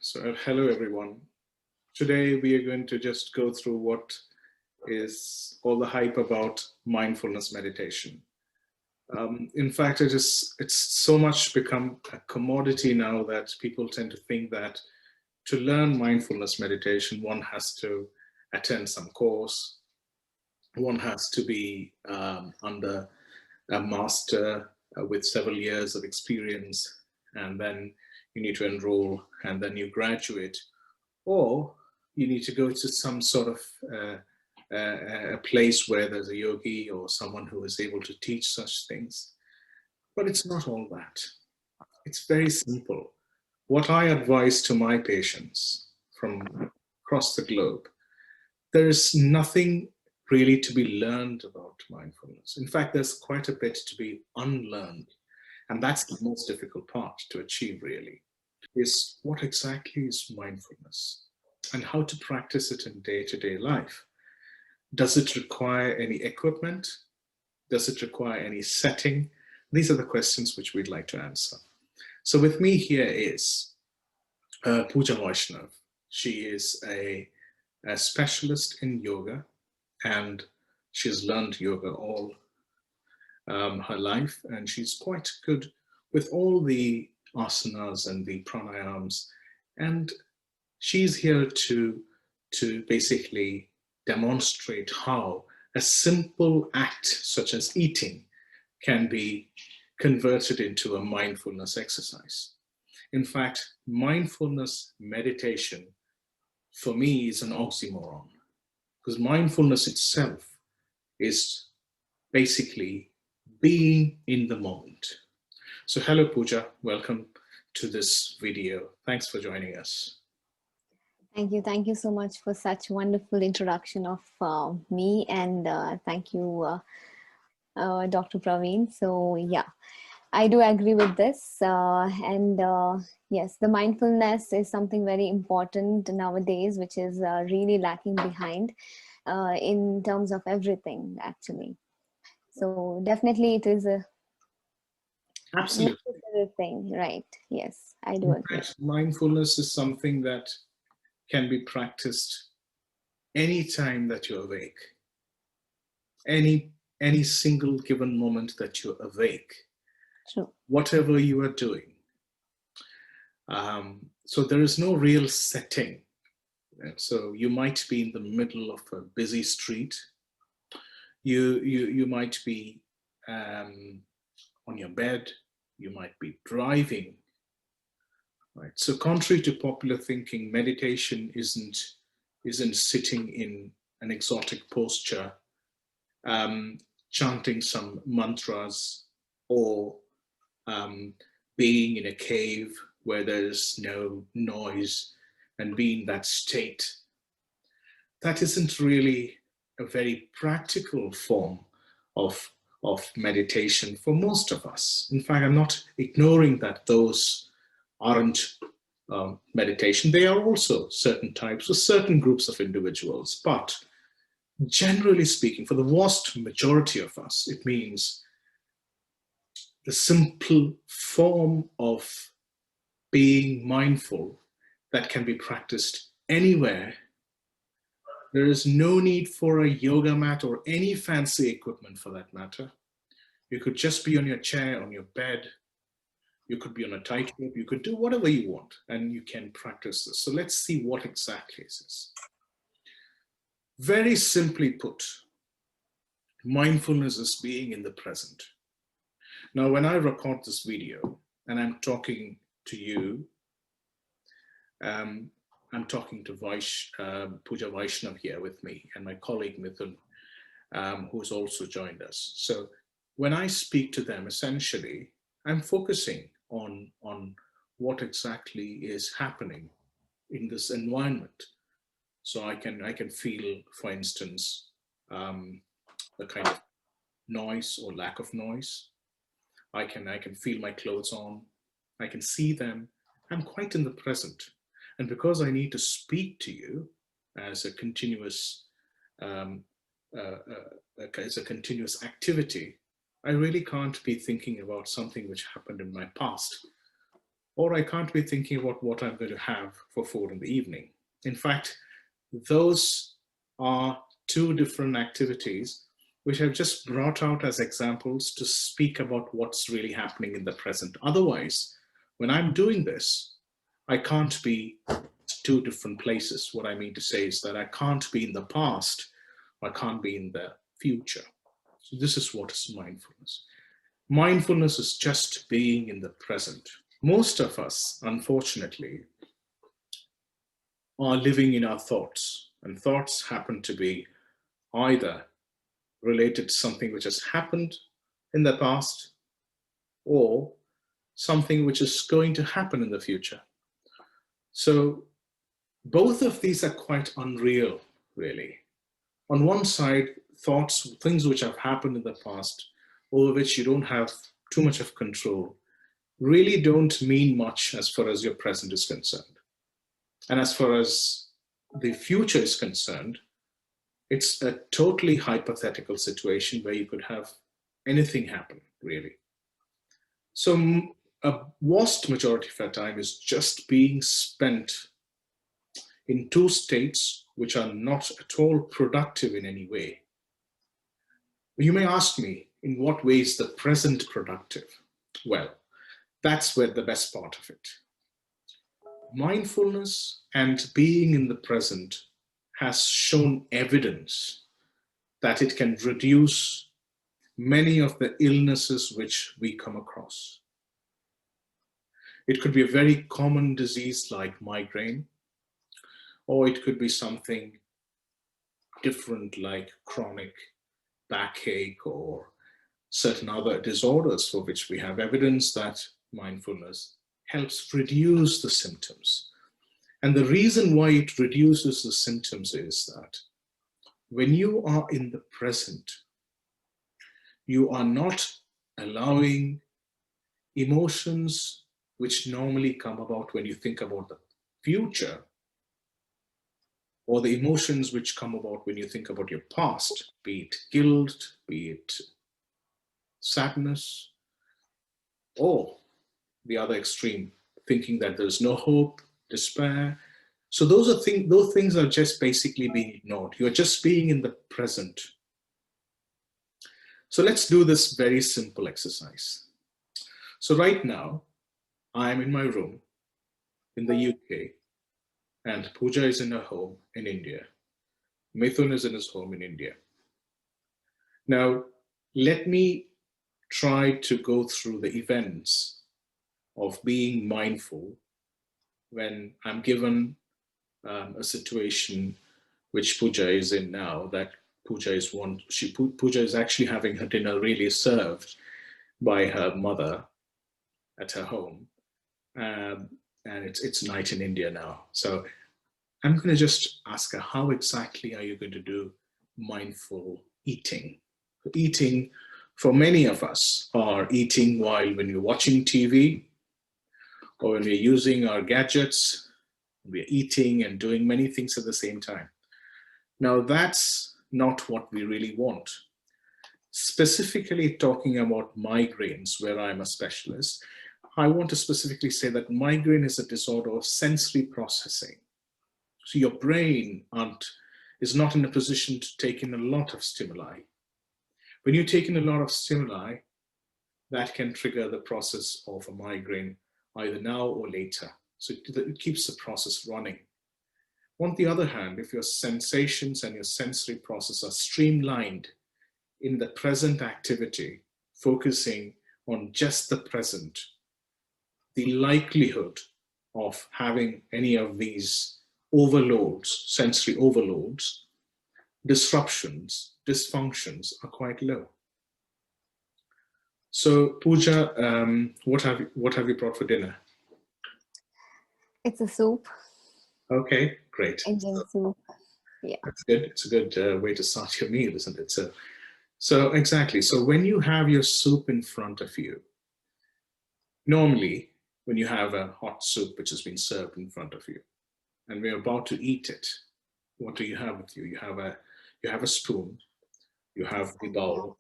So, hello everyone. Today we are going to just go through what is all the hype about mindfulness meditation. In fact, it's so much become a commodity now that people tend to think that to learn mindfulness meditation, one has to attend some course, one has to be under a master with several years of experience, and then you need to enroll, and then you graduate, or you need to go to some sort of a place where there's a yogi or someone who is able to teach such things. But it's not all that. It's very simple. What I advise to my patients from across the globe, there is nothing really to be learned about mindfulness. In fact, there's quite a bit to be unlearned. And that's the most difficult part to achieve, really, is what exactly is mindfulness and how to practice it in day-to-day life. Does it require any equipment? Does it require any setting? These are the questions which we'd like to answer. So with me here is Pooja Vaishnav. She is a specialist in yoga, and she's learned yoga all her life, and she's quite good with all the asanas and the pranayams. And she's here to basically demonstrate how a simple act such as eating can be converted into a mindfulness exercise. In fact, mindfulness meditation for me is an oxymoron, because mindfulness itself is basically being in the moment. So hello, Pooja. Welcome to this video. Thanks for joining us. Thank you. Thank you so much for such wonderful introduction of me, and thank you, Dr. Praveen. So yeah, I do agree with this. Yes, the mindfulness is something very important nowadays, which is really lacking behind in terms of everything, actually. So definitely it is a Absolutely. necessary thing, right? Yes, I do In agree. fact, mindfulness is something that can be practiced any time that you're awake, any single given moment that you're awake, True. whatever you are doing. So there is no real setting. So you might be in the middle of a busy street. You might be on your bed. You might be driving. Right. So contrary to popular thinking, meditation isn't sitting in an exotic posture, chanting some mantras, or being in a cave where there's no noise and be in that state. That isn't really a very practical form of, of meditation for most of us. In fact, I'm not ignoring that those aren't meditation. They are also certain types for certain groups of individuals. But generally speaking, for the vast majority of us, it means the simple form of being mindful that can be practiced anywhere. There is no need for a yoga mat or any fancy equipment for that matter. You could just be on your chair, on your bed. You could be on a tightrope. You could do whatever you want, and you can practice this. So let's see what exactly is this. Very simply put, mindfulness is being in the present. Now, when I record this video and I'm talking to you, I'm talking to Pooja Vaishnav here with me, and my colleague Mithun, who's also joined us. So when I speak to them, essentially, I'm focusing on what exactly is happening in this environment. So I can feel, for instance, the kind of noise or lack of noise. I can feel my clothes on. I can see them. I'm quite in the present. And because I need to speak to you as a continuous as a continuous activity, I really can't be thinking about something which happened in my past. or I can't be thinking about what I'm going to have for food in the evening. In fact, those are two different activities which I've just brought out as examples to speak about what's really happening in the present. Otherwise, when I'm doing this, I can't be two different places. What I mean to say is that I can't be in the past, I can't be in the future. So, this is what is mindfulness. Mindfulness is just being in the present. Most of us, unfortunately, are living in our thoughts, and thoughts happen to be either related to something which has happened in the past or something which is going to happen in the future. So both of these are quite unreal, really. On one side, thoughts, things which have happened in the past, over which you don't have too much of control, really don't mean much as far as your present is concerned. And as far as the future is concerned, it's a totally hypothetical situation where you could have anything happen, really. So a vast majority of our time is just being spent in two states which are not at all productive in any way. You may ask me, in what way is the present productive? Well, that's where the best part of it. Mindfulness and being in the present has shown evidence that it can reduce many of the illnesses which we come across. It could be a very common disease like migraine, or it could be something different like chronic backache or certain other disorders for which we have evidence that mindfulness helps reduce the symptoms. And the reason why it reduces the symptoms is that when you are in the present, you are not allowing emotions which normally come about when you think about the future, or the emotions which come about when you think about your past, be it guilt, be it sadness, or the other extreme, thinking that there's no hope, despair. So those things are just basically being ignored. You're just being in the present. So let's do this very simple exercise. So right now, I'm in my room in the UK, and Pooja is in her home in India. Mithun is in his home in India. Now, let me try to go through the events of being mindful when I'm given a situation which Pooja is in now. That Pooja is actually having her dinner really served by her mother at her home, um, and it's night in India now. So I'm going to just ask her, how exactly are you going to do mindful eating? Eating, for many of us, are eating while when we're watching TV or when we're using our gadgets, we're eating and doing many things at the same time. Now, that's not what we really want. Specifically talking about migraines, where I'm a specialist, I want to specifically say that migraine is a disorder of sensory processing. So your brain is not in a position to take in a lot of stimuli. When you take in a lot of stimuli, that can trigger the process of a migraine either now or later. So it keeps the process running. On the other hand, if your sensations and your sensory process are streamlined in the present activity, focusing on just the present, the likelihood of having any of these overloads, sensory overloads, disruptions, dysfunctions are quite low. So, Pooja, what have you brought for dinner? It's a soup, Okay, great. Indian soup. Yeah. That's good. It's a good way to start your meal, isn't it? So exactly. So when you have your soup in front of you, normally when you have a hot soup which has been served in front of you, and we're about to eat it, what do you have with you? You have a spoon, you have Yes, the I have. bowl,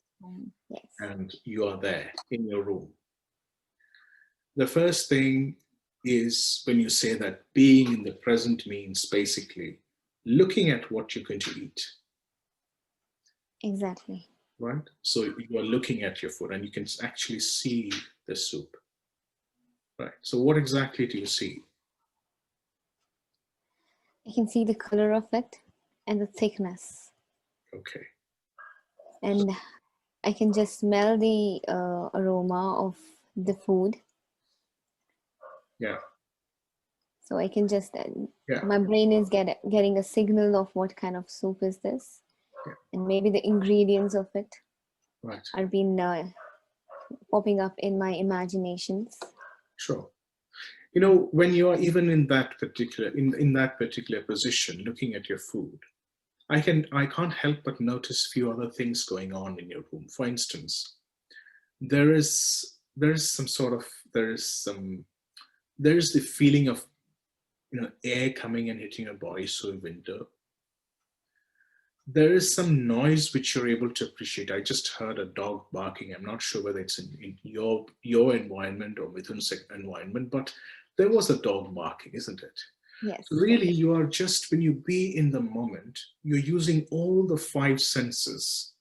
Yes. and you are there in your room. The first thing is when you say that being in the present means basically looking at what you're going to eat, Exactly. right? So you are looking at your food and you can actually see the soup, right? So what exactly do you see? I can see the color of it and the thickness, Okay. and I can just smell the aroma of the food. Yeah. So I can just, Yeah. my brain is getting a signal of what kind of soup is this, Yeah. and maybe the ingredients of it Right. are being popping up in my imaginations. Sure. You know, when you are even in that particular in that particular position looking at your food, I can't help but notice few other things going on in your room. For instance, there is some sort of there is the feeling of, you know, air coming and hitting your body. So in winter there is some noise which you're able to appreciate. I just heard a dog barking. I'm not sure whether it's in your environment or Mithun's environment, but there was a dog barking, isn't it? So Yes, really, you are just, when you be in the moment, you're using all the five senses.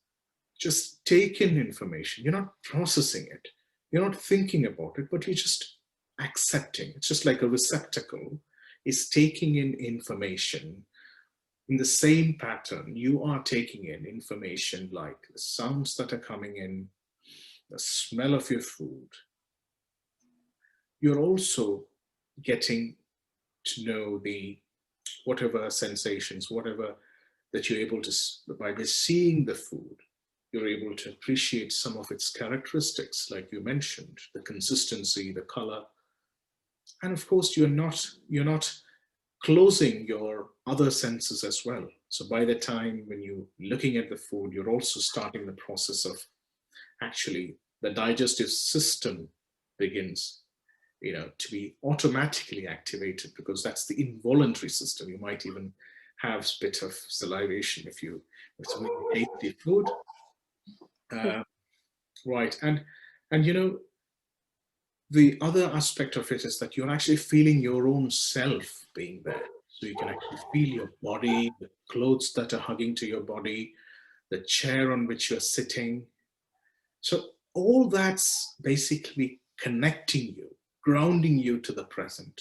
Just take in information. You're not processing it. You're not thinking about it, but you're just accepting. It's just like a receptacle is taking in information. In the same pattern, you are taking in information like the sounds that are coming in, the smell of your food. You're also getting to know the whatever sensations, whatever that you're able to, by just seeing the food, you're able to appreciate some of its characteristics, like you mentioned, the consistency, the color. And of course, you're not closing your other senses as well. So by the time when you're looking at the food, you're also starting the process of actually the digestive system begins, you know, to be automatically activated, because that's the involuntary system. You might even have a bit of salivation if you, if it's really tasty food. true. Uh, right. And you know, the other aspect of it is that you're actually feeling your own self being there. So you can actually feel your body, the clothes that are hugging to your body, the chair on which you're sitting. So all that's basically connecting you, grounding you to the present.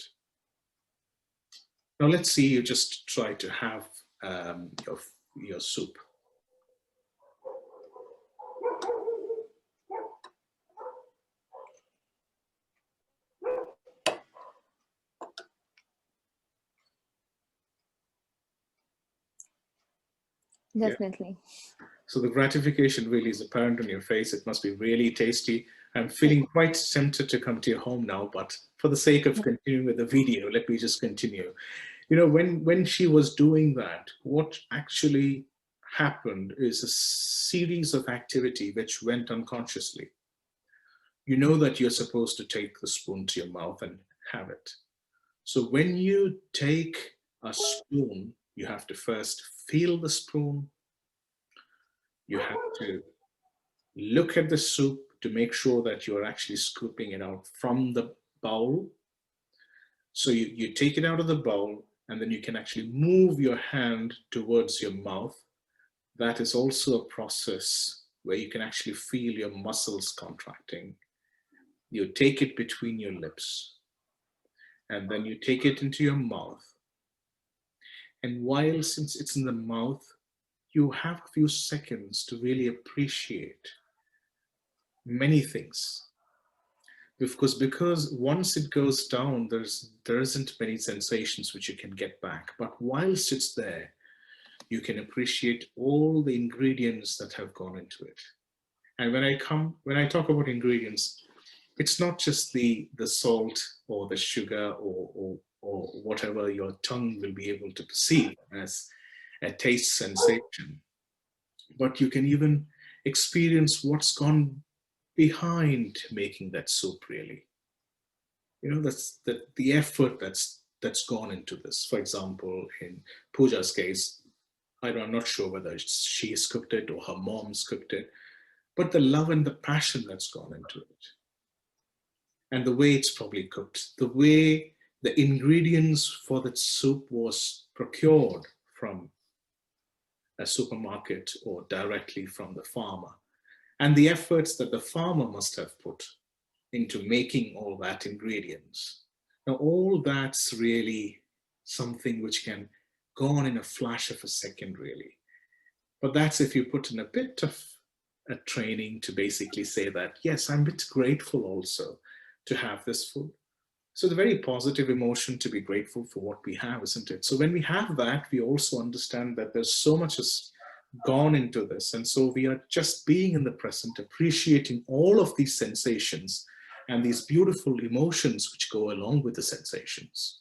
Now let's see you just try to have your soup. Yeah. Definitely. So the gratification really is apparent on your face. It must be really tasty. I'm feeling quite tempted to come to your home now, but for the sake of continuing with the video, let me just continue. You know, when she was doing that, what actually happened is a series of activity which went unconsciously. You know that you're supposed to take the spoon to your mouth and have it. So when you take a spoon, you have to first feel the spoon. You have to look at the soup to make sure that you're actually scooping it out from the bowl. So you take it out of the bowl and then you can actually move your hand towards your mouth. That is also a process where you can actually feel your muscles contracting. You take it between your lips and then you take it into your mouth. And while, since it's in the mouth, you have a few seconds to really appreciate many things. Because once it goes down, there isn't many sensations which you can get back. But whilst it's there, you can appreciate all the ingredients that have gone into it. And when I talk about ingredients, it's not just the salt or the sugar or whatever your tongue will be able to perceive as a taste sensation, but you can even experience what's gone behind making that soup really. You know, that's the effort that's gone into this. For example, in Pooja's case, I'm not sure whether she's cooked it or her mom's cooked it, but the love and the passion that's gone into it. and the way it's probably cooked, the way the ingredients for that soup was procured from a supermarket or directly from the farmer, and the efforts that the farmer must have put into making all that ingredients. Now, all that's really something which can go on in a flash of a second, really. But that's if you put in a bit of a training to basically say that, yes, I'm a bit grateful also to have this food. So the very positive emotion to be grateful for what we have, isn't it? So when we have that, we also understand that there's so much has gone into this. And so we are just being in the present, appreciating all of these sensations and these beautiful emotions which go along with the sensations.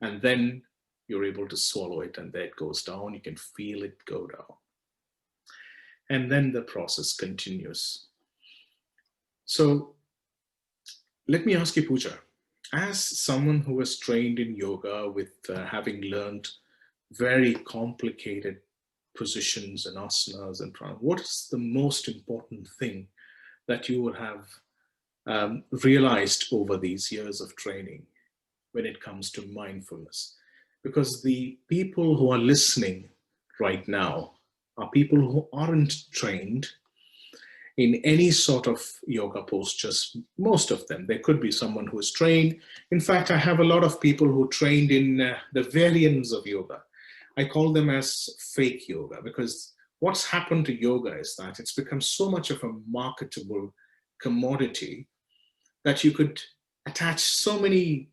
And then you're able to swallow it, and there it goes down. You can feel it go down. And then the process continues. So let me ask you, Pooja, as someone who was trained in yoga with having learned very complicated positions and asanas and pranayama, what is the most important thing that you would have realized over these years of training when it comes to mindfulness? Because the people who are listening right now are people who aren't trained in any sort of yoga postures, most of them. There could be someone who is trained. In fact, I have a lot of people who trained in the variants of yoga. I call them as fake yoga, because what's happened to yoga is that it's become so much of a marketable commodity that you could attach so many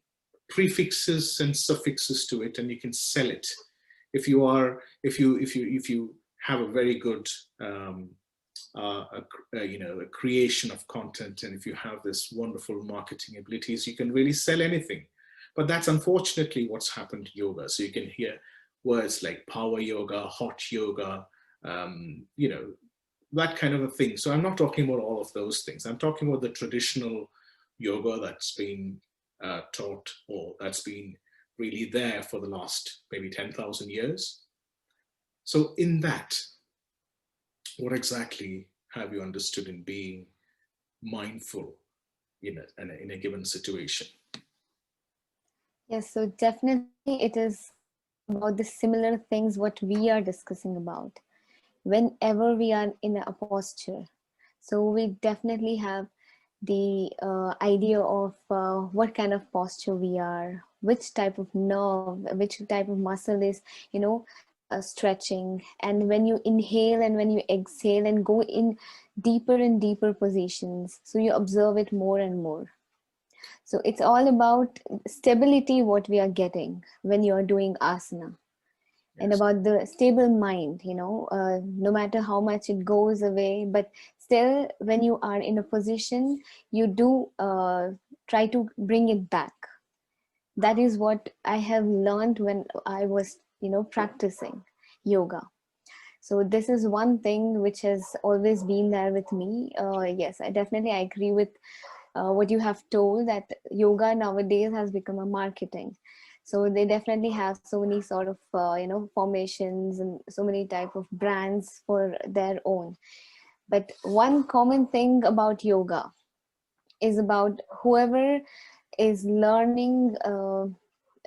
prefixes and suffixes to it, and you can sell it. If you have a very good a creation of content, and if you have this wonderful marketing abilities, you can really sell anything. But that's unfortunately what's happened to yoga. So you can hear words like power yoga, hot yoga, that kind of a thing. So I'm not talking about all of those things. I'm talking about the traditional yoga that's been taught, or that's been really there for the last maybe 10,000 years. So in that, what exactly have you understood in being mindful in a given situation? Yes, so definitely it is about the similar things what we are discussing about. Whenever we are in a posture, so we definitely have the idea of what kind of posture we are, which type of nerve, which type of muscle is, stretching. And when you inhale and when you exhale and go in deeper and deeper positions, so you observe it more and more. So it's all about stability, what we are getting when you are doing asana, and Yes. about the stable mind, no matter how much it goes away, but still when you are in a position, you do try to bring it back. That is what I have learned when I was practicing yoga. So this is one thing which has always been there with me. Yes, I definitely agree with what you have told, that yoga nowadays has become a marketing. So they definitely have so many sort of formations and so many type of brands for their own. But one common thing about yoga is about whoever is learning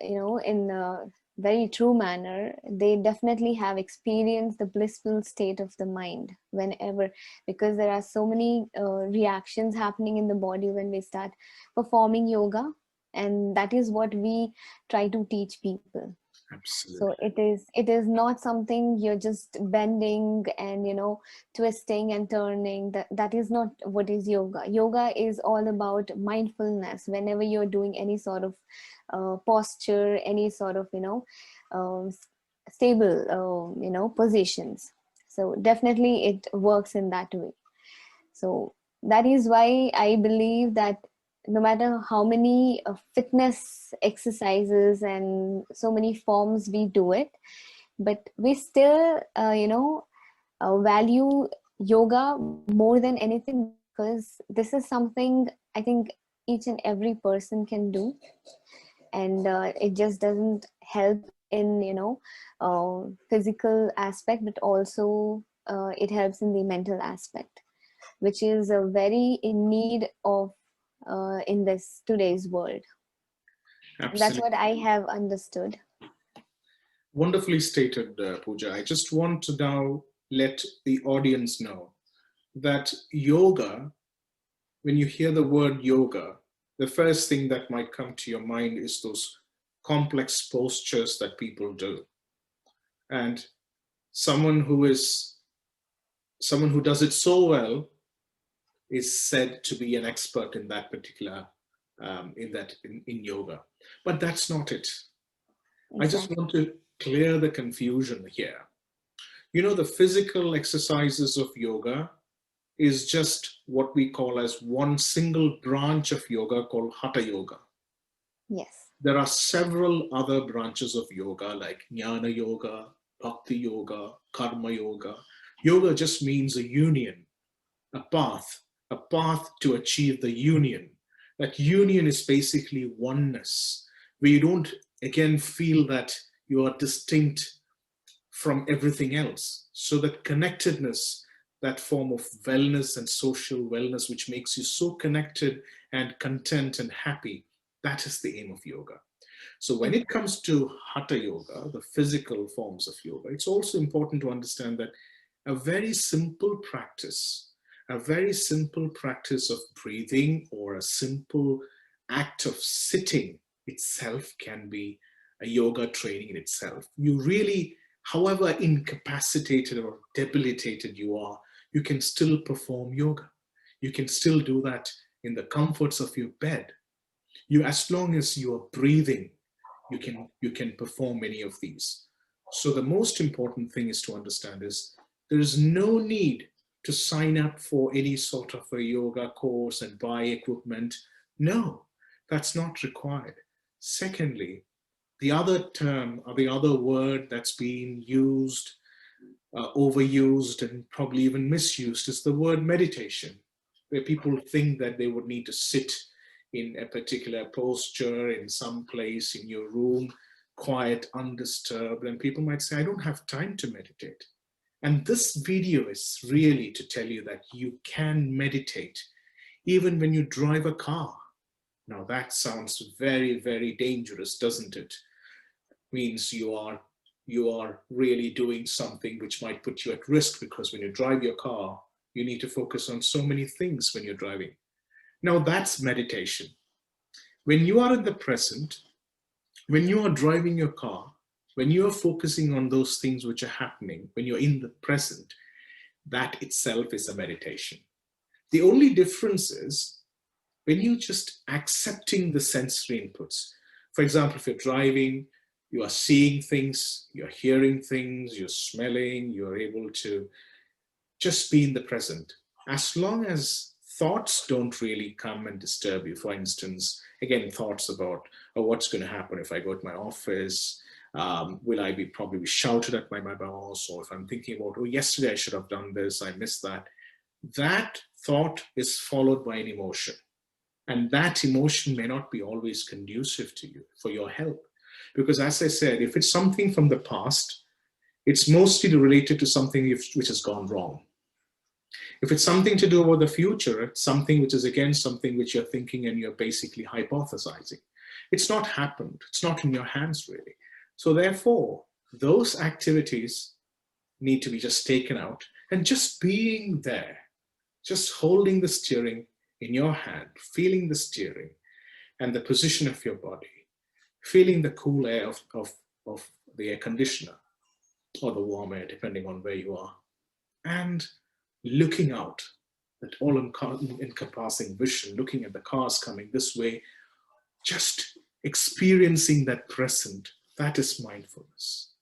in a very true manner, they definitely have experienced the blissful state of the mind whenever, because there are so many reactions happening in the body when we start performing yoga, and that is what we try to teach people. So Absolutely. it is not something you're just bending and twisting and turning. That is not what is yoga. Yoga is all about mindfulness. Whenever you're doing any sort of posture, any sort of um, stable positions, so definitely it works in that way. So that is why I believe that no matter how many fitness exercises and so many forms we do it, but we still, value yoga more than anything, because this is something I think each and every person can do. And it just doesn't help in, physical aspect, but also it helps in the mental aspect, which is very in need of in this today's world. That's Absolutely. what I have understood. Wonderfully stated, Pooja. I just want to now let the audience know that yoga, when you hear the word yoga, the first thing that might come to your mind is those complex postures that people do. And someone who is someone who does it so well is said to be an expert in that particular in yoga. But that's not it. I just Exactly. want to clear the confusion here. You know, the physical exercises of yoga is just what we call as one single branch of yoga called hatha yoga. Yes. There are several other branches of yoga like jnana yoga, bhakti yoga, karma yoga. Yoga just means a union, a path, a path to achieve the union. That union is basically oneness, where you don't again feel that you are distinct from everything else. So that connectedness, that form of wellness and social wellness, which makes you so connected and content and happy, that is the aim of yoga. So when it comes to hatha yoga, the physical forms of yoga, it's also important to understand that a very simple practice, a very simple practice of breathing or a simple act of sitting itself can be a yoga training in itself. You really, however incapacitated or debilitated you are, you can still perform yoga. You can still do that in the comforts of your bed. You, as long as you are breathing, you can perform many of these. So the most important thing is to understand is there is no need to sign up for any sort of a yoga course and buy equipment. No, that's not required. Secondly, the other term or the other word that's being used, overused, and probably even misused is the word meditation, where people think that they would need to sit in a particular posture in some place in your room, quiet, undisturbed. And people might say, I don't have time to meditate. And this video is really to tell you that you can meditate even when you drive a car. Now that sounds very, very dangerous, doesn't it? Means you are really doing something which might put you at risk, because when you drive your car, you need to focus on so many things when you're driving. Now that's meditation. When you are in the present, when you are driving your car, when you are focusing on those things which are happening, when you're in the present, that itself is a meditation. The only difference is when you're just accepting the sensory inputs. For example, if you're driving, you are seeing things, you're hearing things, you're smelling, you're able to just be in the present. As long as thoughts don't really come and disturb you, for instance, again, thoughts about, oh, what's going to happen if I go to my office? Will I be probably be shouted at by my boss? Or if I'm thinking about, oh, yesterday I should have done this, I missed that. That thought is followed by an emotion. And that emotion may not be always conducive to you for your health. Because as I said, if it's something from the past, it's mostly related to something which has gone wrong. If it's something to do with the future, it's something which is again something which you're thinking and you're basically hypothesizing. It's not happened. It's not in your hands really. So therefore, those activities need to be just taken out and just being there, just holding the steering in your hand, feeling the steering and the position of your body, feeling the cool air of the air conditioner or the warm air, depending on where you are, and looking out, that all encompassing vision, looking at the cars coming this way, just experiencing that present. That is mindfulness.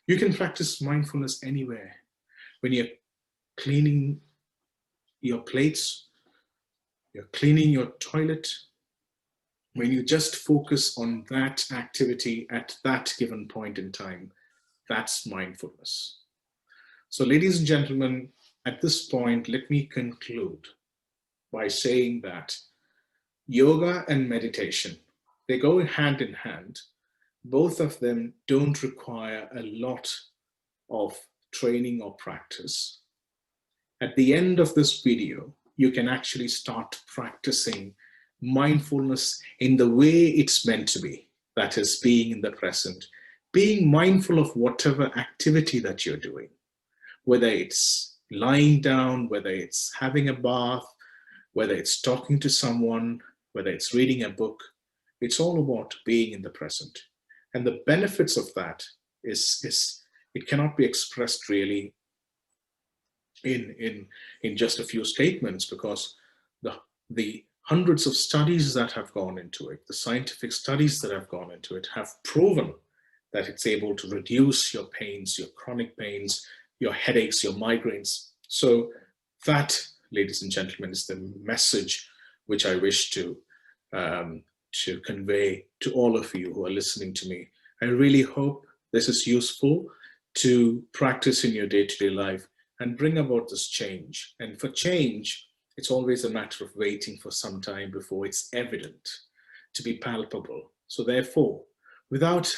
You can practice mindfulness anywhere. When you're cleaning your plates, you're cleaning your toilet, when you just focus on that activity at that given point in time, that's mindfulness. So, ladies and gentlemen, at this point, let me conclude by saying that yoga and meditation, they go hand in hand. Both of them don't require a lot of training or practice. At the end of this video, you can actually start practicing mindfulness in the way it's meant to be, that is, being in the present, being mindful of whatever activity that you're doing, whether it's lying down, whether it's having a bath, whether it's talking to someone, whether it's reading a book. It's all about being in the present. And the benefits of that is it cannot be expressed really in just a few statements, because the hundreds of studies that have gone into it, the scientific studies that have gone into it, have proven that it's able to reduce your pains, your chronic pains, your headaches, your migraines. So that, ladies and gentlemen, is the message which I wish to convey to all of you who are listening to me. I really hope this is useful to practice in your day-to-day life and bring about this change. And for change, it's always a matter of waiting for some time before it's evident, to be palpable. So therefore, without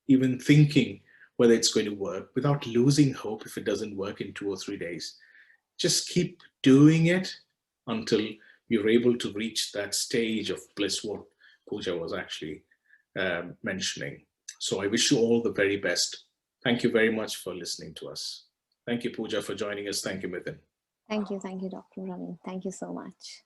even thinking whether it's going to work, without losing hope if it doesn't work in 2 or 3 days, just keep doing it until you're able to reach that stage of bliss, what Pooja was actually mentioning. So I wish you all the very best. Thank you very much for listening to us. Thank you, Pooja, for joining us. Thank you, Mithun. Thank you, Dr. Ravi. Thank you so much.